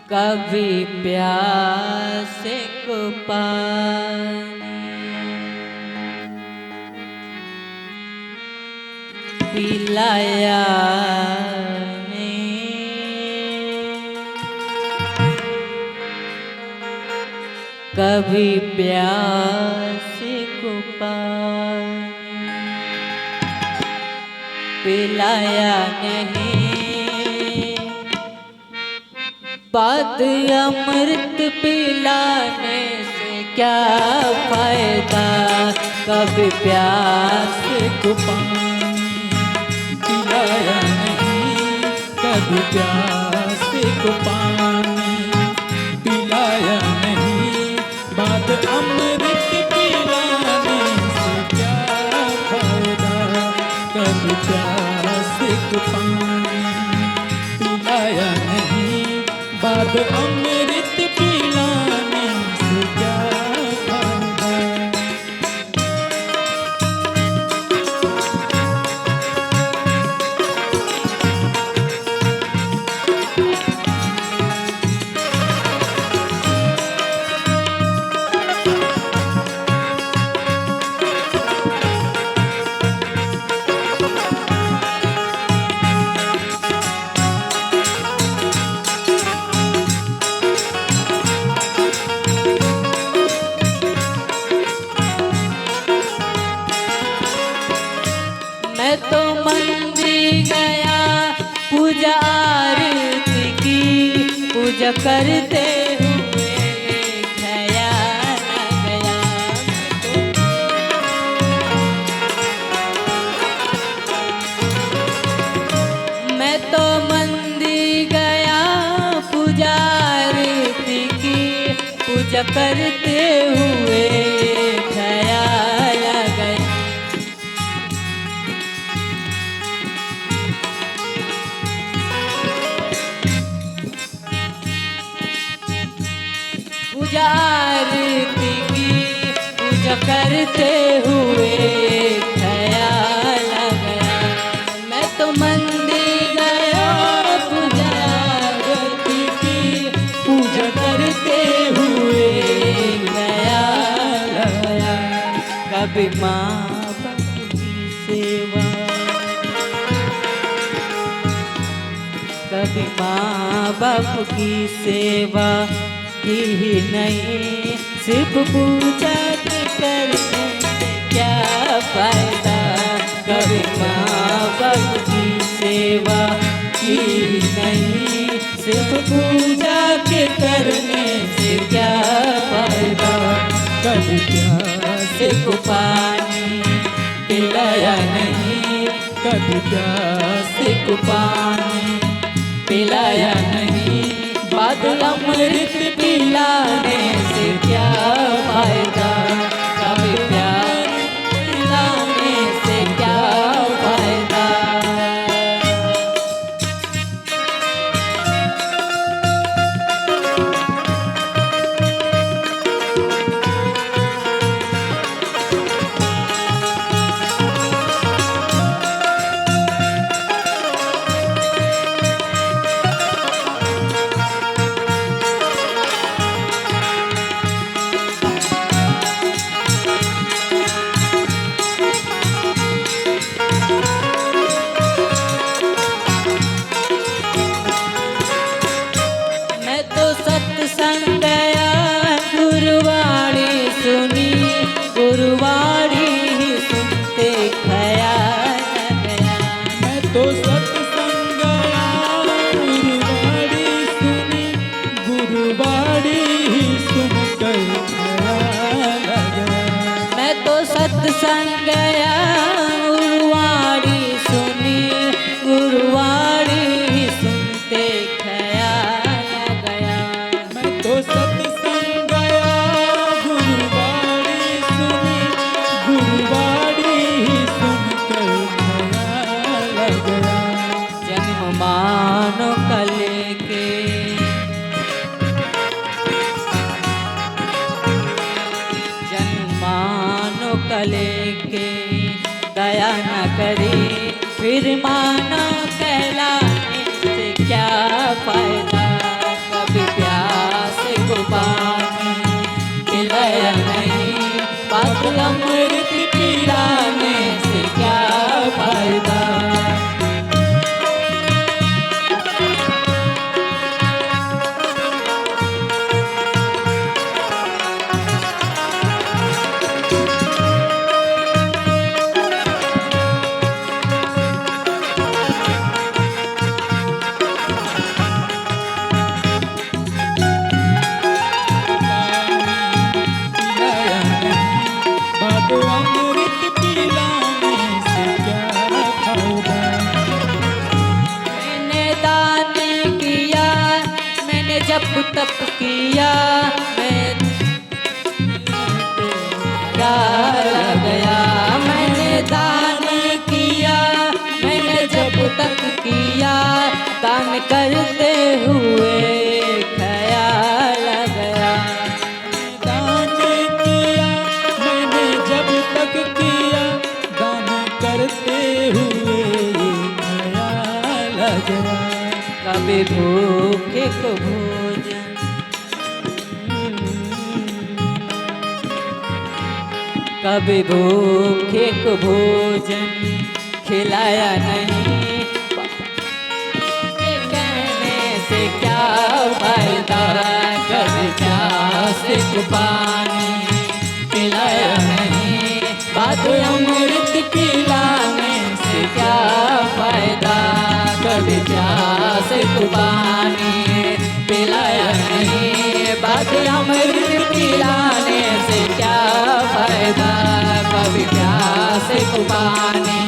कभी प्यासे को पानी पिलाया नहीं, कभी प्यासे को पानी पिलाया नहीं। बाद अमृत पिलाने से क्या फायदा, कभी प्यास को पानी पिलाया नहीं, कभी प्यास को पानी पिलाया नहीं। बाद अमृत पिलाने से क्या फायदा, कभी प्यास को पानी पिलाया नहीं। बाद अमृत पिलाने से क्या फायदा। मैं तो मंदिर गया पूजा आरती की, पूजा करते हुए गया न गया। मैं तो मंदिर गया पूजा आरती की, पूजा करते हुए गया न गया। पूजा आरती की, पूजा करते हुए ख्याल आ गया। मैं तो मंदिर गया पूजा आरती की, पूजा करते हुए ख्याल आ गया। कभी माँ बाप की सेवा, कभी माँ बाप की सेवा की ही नहीं, सिर्फ पूजा करने से क्या फायदा। कभी माँ बाप की सेवा की ही नहीं, सिर्फ पूजा के करने से क्या फायदा। कभी प्यास को पानी पिलाया नहीं, कभी प्यास को पानी पिलाया नहीं। बाद अमृत पिलाने से क्या फायदा, कभी प्यार पिलाने से क्या फायदा। मैं तो सत्संग गया गुरुवाणी सुनी, गुरुवाणी ही सुनते ख्याल गया। मैं तो सत्संग गया गुरुवाणी सुनी, गुरुवाणी सुनकर ख्याल आ गया। मैं तो सत्संग गया गुरुवाणी सुनी, गुरुवाणी ही सुनते ख्याल गया। मैं तो सत्संग गया गुरुवाणी सुनी, गुरुवाणी सुनकर ख्याल आ गया। जन्म मानो कले के, जन्म मानो कले के, दया न करे फिर मानो कहलाने से क्या फायदा। कभी बात अमृत पिलाने से क्या फायदा। पिलाया नहीं, बात अमृत पिलाने से क्या फायदा। मैंने दान किया, मैंने जप तप किया, मैं क्या लग गया। मैंने दान किया, मैंने जप तप किया, दान करते हुए ख्याल आ गया। दान किया मैंने जब तक किया, दान करते हुए ये ख्याल आ गया। कभी भूखे को भोजन, कभी भूखे को भोजन खिलाया नहीं, ये कहने से क्या फायदा। कभी प्यासे को पानी पिलाया नहीं, बात अमृत पिलाने से क्या फायदा। कभी प्यासे को पानी पिलाया नहीं, बात अमृत पिलाने से क्या फायदा। कभी प्यासे को पानी